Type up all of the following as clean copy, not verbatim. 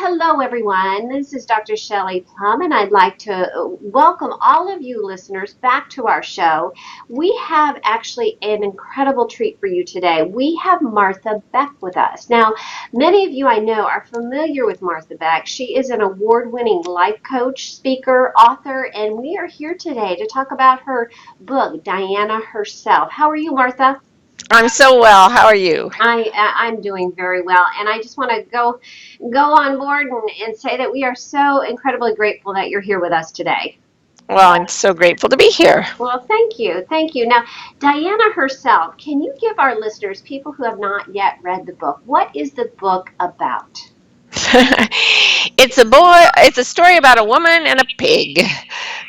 hello everyone. This is Dr. Shelley Plum, and I'd like to welcome all of you listeners back to our show. We have actually an incredible treat for you today. We have Martha Beck with us. Now, many of you I know are familiar with Martha Beck. She is an award-winning life coach, speaker, author, and we are here today to talk about her book, Diana Herself. How are you, Martha? I'm so well. How are you? I'm doing very well, and I just want to go on board and say that we are so incredibly grateful that you're here with us today. Well, I'm so grateful to be here. Well, thank you, thank you. Now, Diana Herself, can you give our listeners, people who have not yet read the book, what is the book about? It's a story about a woman and a pig.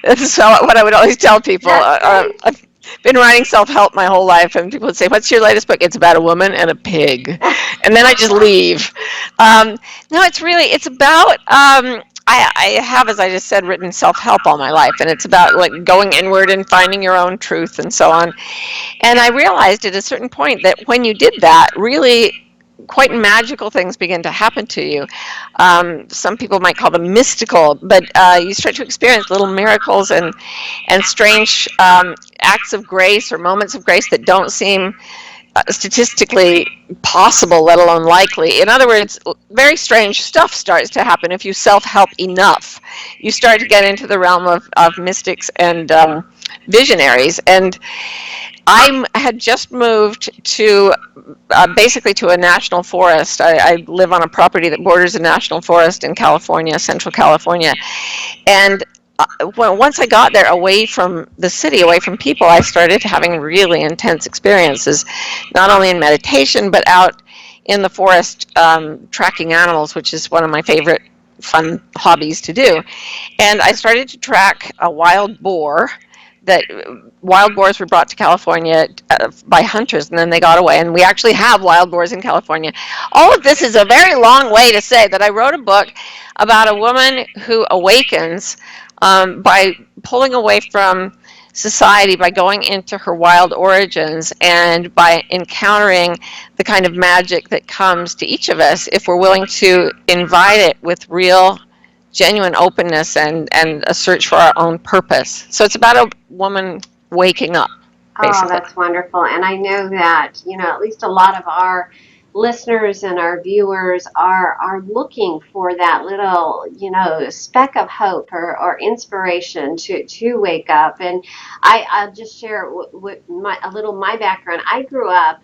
That's what I would always tell people. That's great. I've been writing self-help my whole life, and people would say, "What's your latest book?" It's about a woman and a pig, and then I just leave. No, it's about. I have, as I just said, written self-help all my life, and it's about like going inward and finding your own truth and so on. And I realized at a certain point that when you did that, really quite magical things begin to happen to you. Some people might call them mystical, but you start to experience little miracles and strange acts of grace or moments of grace that don't seem statistically possible, let alone likely. In other words, very strange stuff starts to happen if you self-help enough. You start to get into the realm of mystics and visionaries. And I had just moved to basically to a national forest. I live on a property that borders a national forest in California, Central California. And once I got there, away from the city, away from people, I started having really intense experiences, not only in meditation, but out in the forest tracking animals, which is one of my favorite fun hobbies to do. And I started to track a wild boar. That wild boars were brought to California by hunters, and then they got away, and we actually have wild boars in California. All of this is a very long way to say that I wrote a book about a woman who awakens by pulling away from society, by going into her wild origins, and by encountering the kind of magic that comes to each of us if we're willing to invite it with real genuine openness and a search for our own purpose. So it's about a woman waking up, basically. Oh, that's wonderful. And I know that, at least a lot of our listeners and our viewers are looking for that little, speck of hope or inspiration to wake up. And I'll just share a little my background. I grew up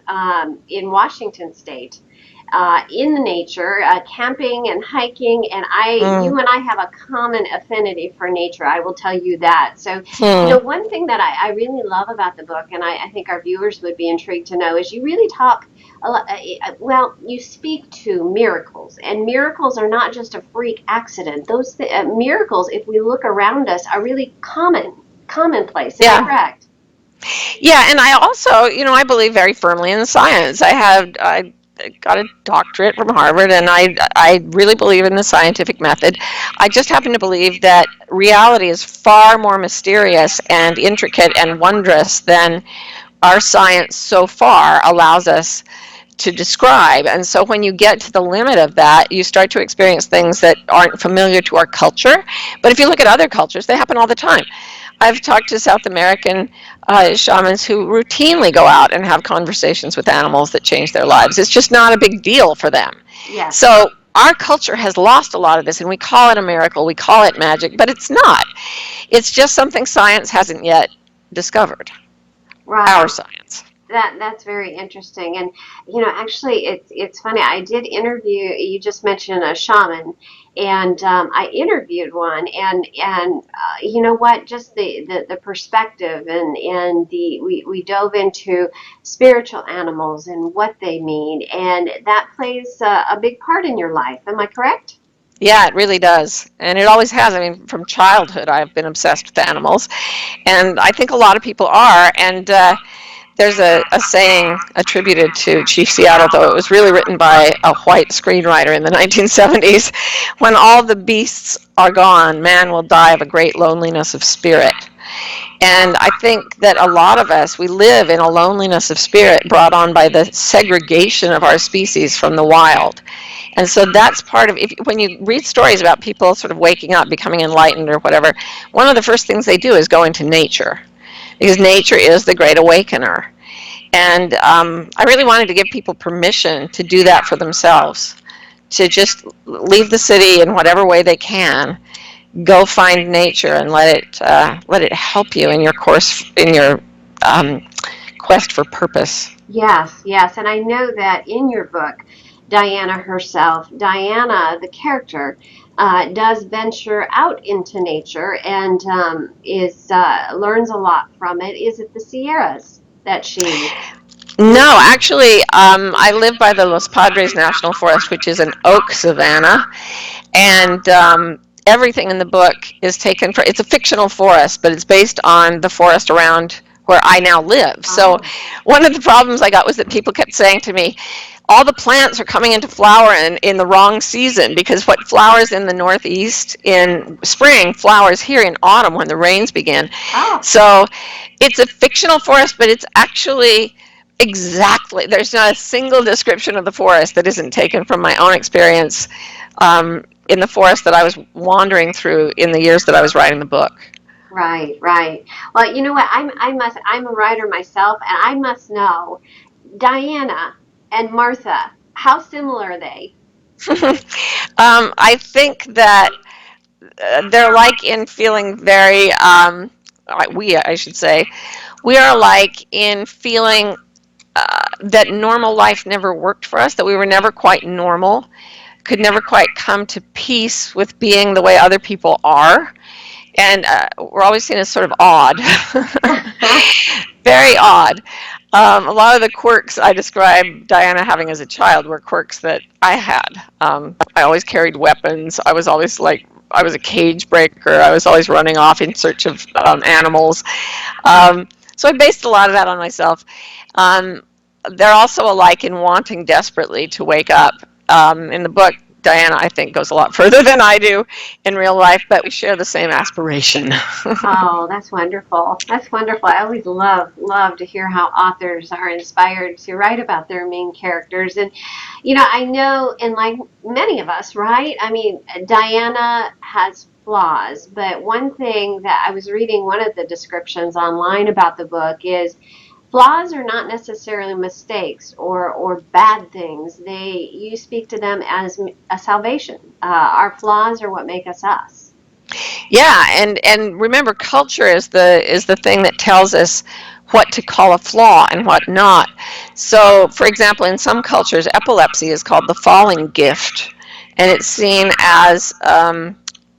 in Washington State. In the nature, camping and hiking, and you and I have a common affinity for nature. I will tell you that. So, one thing that I really love about the book, and I think our viewers would be intrigued to know, is you really talk a lot. Well, you speak to miracles, and miracles are not just a freak accident. Those miracles, if we look around us, are really commonplace. Is that correct? Yeah, and I also, I believe very firmly in science. I got a doctorate from Harvard, and I really believe in the scientific method. I just happen to believe that reality is far more mysterious and intricate and wondrous than our science so far allows us to describe. And so when you get to the limit of that, you start to experience things that aren't familiar to our culture. But if you look at other cultures, they happen all the time. I've talked to South American shamans who routinely go out and have conversations with animals that change their lives. It's just not a big deal for them. Yes. So our culture has lost a lot of this, and we call it a miracle, we call it magic, but it's not. It's just something science hasn't yet discovered. Right. Our science. That's very interesting. And, actually, it's funny. I did interview, you just mentioned a shaman, and I interviewed one, and you know what, just the perspective and we dove into spiritual animals and what they mean, and that plays a big part in your life. Am I correct? Yeah, it really does. And it always has. I mean, from childhood, I've been obsessed with animals. And I think a lot of people are. And there's a saying attributed to Chief Seattle, though it was really written by a white screenwriter in the 1970s. When all the beasts are gone, man will die of a great loneliness of spirit. And I think that a lot of us, we live in a loneliness of spirit brought on by the segregation of our species from the wild. And so that's part of, when you read stories about people sort of waking up, becoming enlightened or whatever, one of the first things they do is go into nature, because nature is the great awakener. And I really wanted to give people permission to do that for themselves, to just leave the city in whatever way they can, go find nature and let it help you in your course, in your quest for purpose. Yes, yes. And I know that in your book, Diana herself, Diana, the character, does venture out into nature and is learns a lot from it. Is it the Sierras that she? No, actually, I live by the Los Padres National Forest, which is an oak savanna, and everything in the book is taken from, it's a fictional forest, but it's based on the forest around where I now live. So one of the problems I got was that people kept saying to me, all the plants are coming into flower in the wrong season, because what flowers in the Northeast in spring flowers here in autumn when the rains begin. Oh. So it's a fictional forest, but it's actually exactly, there's not a single description of the forest that isn't taken from my own experience in the forest that I was wandering through in the years that I was writing the book. Right, right. Well, you know what? I'm a writer myself, and I must know, Diana and Martha, how similar are they? I think that they're like in feeling very, I should say, we are alike in feeling that normal life never worked for us, that we were never quite normal, could never quite come to peace with being the way other people are. And we're always seen as sort of odd, very odd. A lot of the quirks I described Diana having as a child were quirks that I had. I always carried weapons. I was always like, I was a cage breaker. I was always running off in search of animals. So I based a lot of that on myself. They're also alike in wanting desperately to wake up. In the book, Diana, I think, goes a lot further than I do in real life, but we share the same aspiration. Oh, that's wonderful. That's wonderful. I always love to hear how authors are inspired to write about their main characters. And, you know, I know, and like many of us, right? I mean, Diana has flaws, but one thing that I was reading, one of the descriptions online about the book is flaws are not necessarily mistakes or bad things. You speak to them as a salvation. Our flaws are what make us us. Yeah, and remember, culture is the thing that tells us what to call a flaw and what not. So, for example, in some cultures, epilepsy is called the falling gift, and it's seen as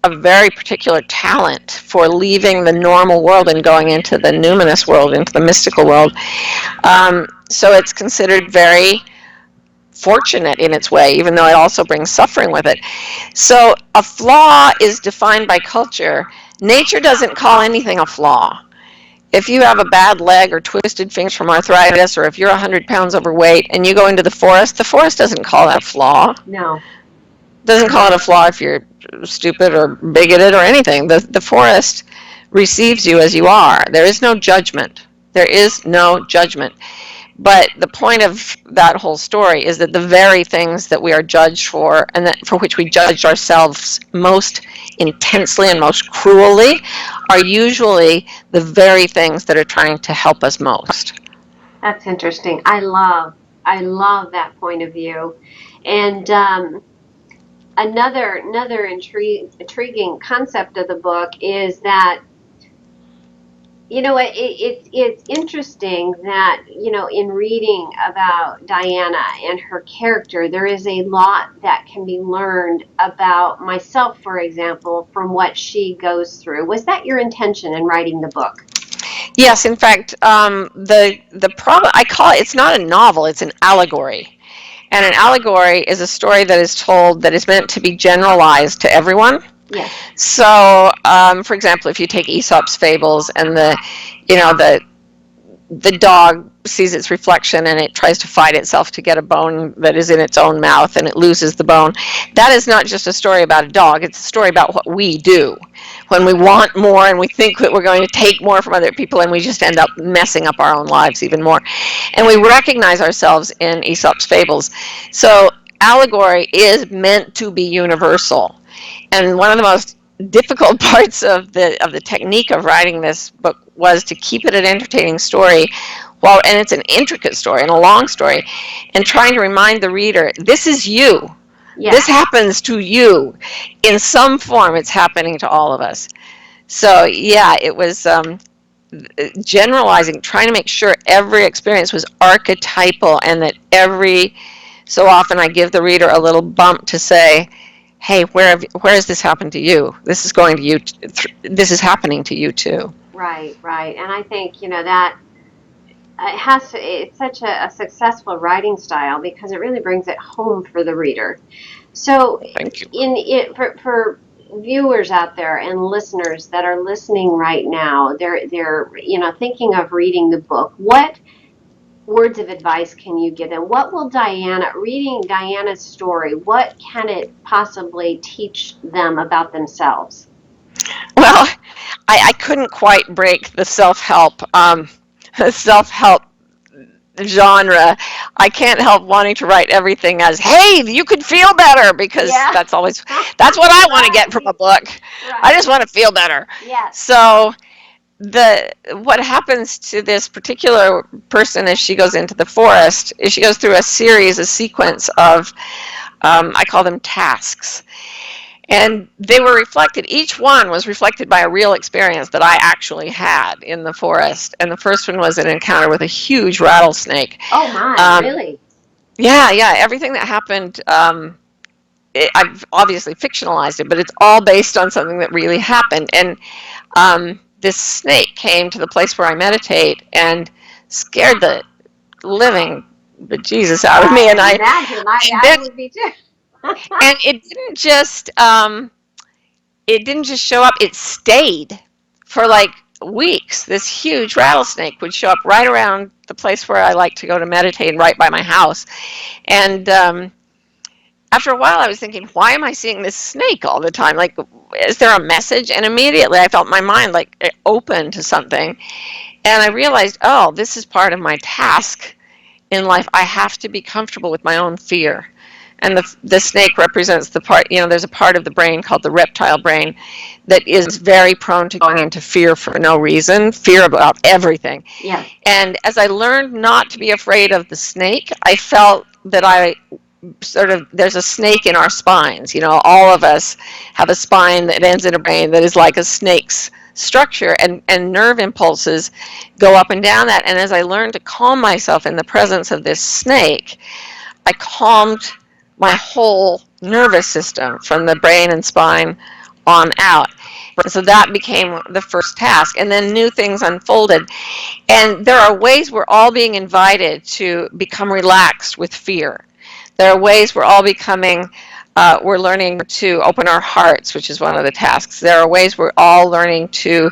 a very particular talent for leaving the normal world and going into the numinous world, into the mystical world. So it's considered very fortunate in its way, even though it also brings suffering with it. So a flaw is defined by culture. Nature doesn't call anything a flaw. If you have a bad leg or twisted fingers from arthritis, or if you're 100 pounds overweight and you go into the forest doesn't call that a flaw. No. Doesn't call it a flaw if you're stupid or bigoted or anything. The forest receives you as you are. There is no judgment. There is no judgment. But the point of that whole story is that the very things that we are judged for, and that for which we judge ourselves most intensely and most cruelly, are usually the very things that are trying to help us most. That's interesting. I love that point of view. And another intriguing concept of the book is that, you know, it's interesting that, you know, in reading about Diana and her character, there is a lot that can be learned about myself, for example, from what she goes through. Was that your intention in writing the book? Yes, in fact, the problem, I call it, it's not a novel, it's an allegory. And an allegory is a story that is told that is meant to be generalized to everyone. Yes. So, for example, if you take Aesop's fables and the the dog sees its reflection and it tries to fight itself to get a bone that is in its own mouth and it loses the bone. That is not just a story about a dog, it's a story about what we do when we want more and we think that we're going to take more from other people and we just end up messing up our own lives even more. And we recognize ourselves in Aesop's fables. So allegory is meant to be universal. And one of the most difficult parts of the technique of writing this book was to keep it an entertaining story, and it's an intricate story and a long story, and trying to remind the reader, this is you. Yeah. This happens to you. In some form, it's happening to all of us. So, yeah, it was generalizing, trying to make sure every experience was archetypal and that so often I give the reader a little bump to say, hey, where has this happened to you? This is going to you. This is happening to you too. Right. And I think, that it's such a successful writing style because it really brings it home for the reader. So, thank you. For viewers out there and listeners that are listening right now, they're thinking of reading the book. What words of advice can you give them? What will reading Diana's story, what can it possibly teach them about themselves? Well, I couldn't quite break the self-help genre. I can't help wanting to write everything as, hey, you could feel better, because that's what I want to get from a book. Right. I just want to feel better. Yes. So what happens to this particular person as she goes into the forest is she goes through a sequence of, I call them tasks. And they were reflected, each one was reflected by a real experience that I actually had in the forest. And the first one was an encounter with a huge rattlesnake. Oh my, really? Yeah, everything that happened, I've obviously fictionalized it, but it's all based on something that really happened. And this snake came to the place where I meditate and scared the living bejesus out of me. And I would be too. And it didn't just show up, it stayed for like weeks. This huge rattlesnake would show up right around the place where I like to go to meditate, right by my house. And after a while I was thinking, why am I seeing this snake all the time? Like, is there a message? And immediately I felt my mind like open to something. And I realized, oh, this is part of my task in life. I have to be comfortable with my own fear. And the snake represents the part, there's a part of the brain called the reptile brain that is very prone to going into fear for no reason, fear about everything. Yeah. And as I learned not to be afraid of the snake, I felt that there's a snake in our spines. All of us have a spine that ends in a brain that is like a snake's structure, and nerve impulses go up and down that. And as I learned to calm myself in the presence of this snake, I calmed my whole nervous system from the brain and spine on out. So that became the first task. And then new things unfolded. And there are ways we're all being invited to become relaxed with fear. There are ways we're all we're learning to open our hearts, which is one of the tasks. There are ways we're all learning to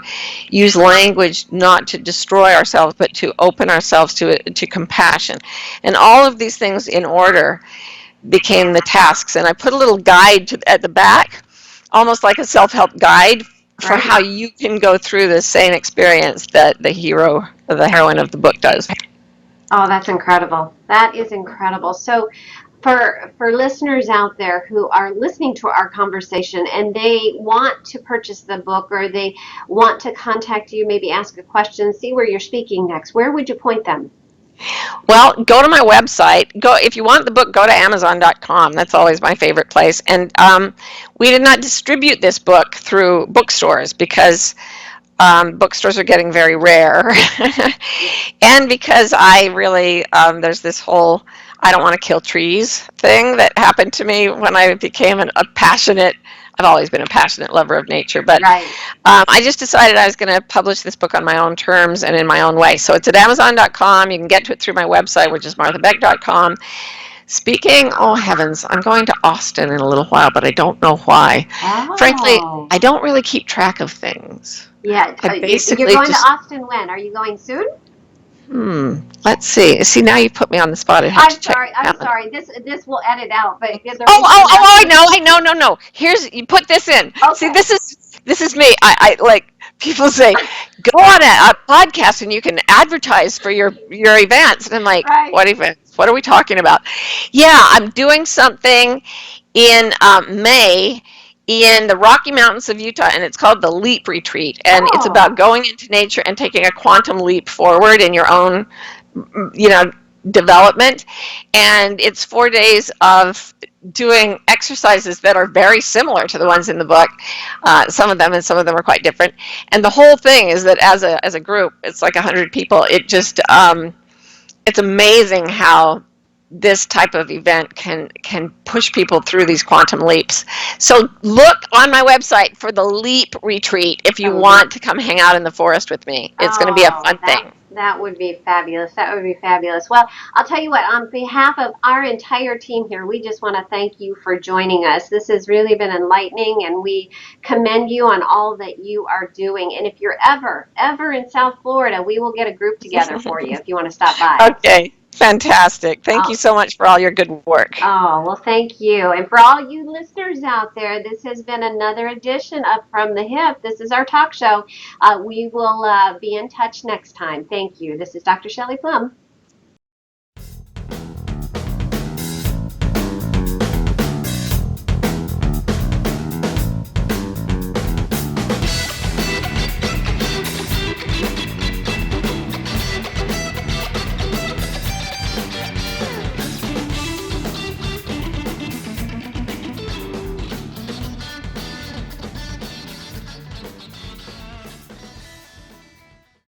use language not to destroy ourselves, but to open ourselves to compassion. And all of these things in order became the tasks. And I put a little guide at the back, almost like a self-help guide for how you can go through the same experience that the hero or the heroine of the book does. Oh, that's incredible. That is incredible. So for listeners out there who are listening to our conversation and they want to purchase the book, or they want to contact you, maybe ask a question, see where you're speaking next, where would you point them? Well, go to my website. If you want the book, go to Amazon.com. That's always my favorite place. And we did not distribute this book through bookstores because bookstores are getting very rare. And because I really, there's this whole I don't want to kill trees thing that happened to me when I became I've always been a passionate lover of nature, but I just decided I was going to publish this book on my own terms and in my own way. So it's at Amazon.com. You can get to it through my website, which is MarthaBeck.com. Speaking, oh heavens, I'm going to Austin in a little while, but I don't know why. Oh. Frankly, I don't really keep track of things. Yeah, you're going to Austin when? Are you going soon? Let's see. See, now you put me on the spot. I have I'm to check sorry. my I'm calendar. sorry. This will edit out. But the Oh, reason oh, I'm oh, I asking. know, I know, no, no. Here's, you put this in. See, Okay. this is me. I like, people say, go on a podcast and you can advertise for your events. And I'm like, Right. what events? What are we talking about? Yeah, I'm doing something in May in the Rocky Mountains of Utah, and it's called the Leap Retreat. And it's about Oh. going into nature and taking a quantum leap forward in your own, you know, development. And it's 4 days of doing exercises that are very similar to the ones in the book, some of them, and some of them are quite different. And the whole thing is that as a group, it's like 100 people. It just it's amazing how this type of event can push people through these quantum leaps. So look on my website for the Leap Retreat if you Elite. want to come hang out in the forest with me. It's going to be a Oh, fun thing. that would be fabulous. That would be fabulous. Well, I'll tell you what, on behalf of our entire team here, we just want to thank you for joining us. This has really been enlightening, and we commend you on all that you are doing. And if you're ever in South Florida, we will get a group together for you if you want to stop by. Okay, fantastic. Thank you Oh, so much for all your good work. oh, well, thank you. And for all you listeners out there, this has been another edition of From the Hip. This is our talk show. We will be in touch next time. Thank you. This is Dr. Shelley Plum.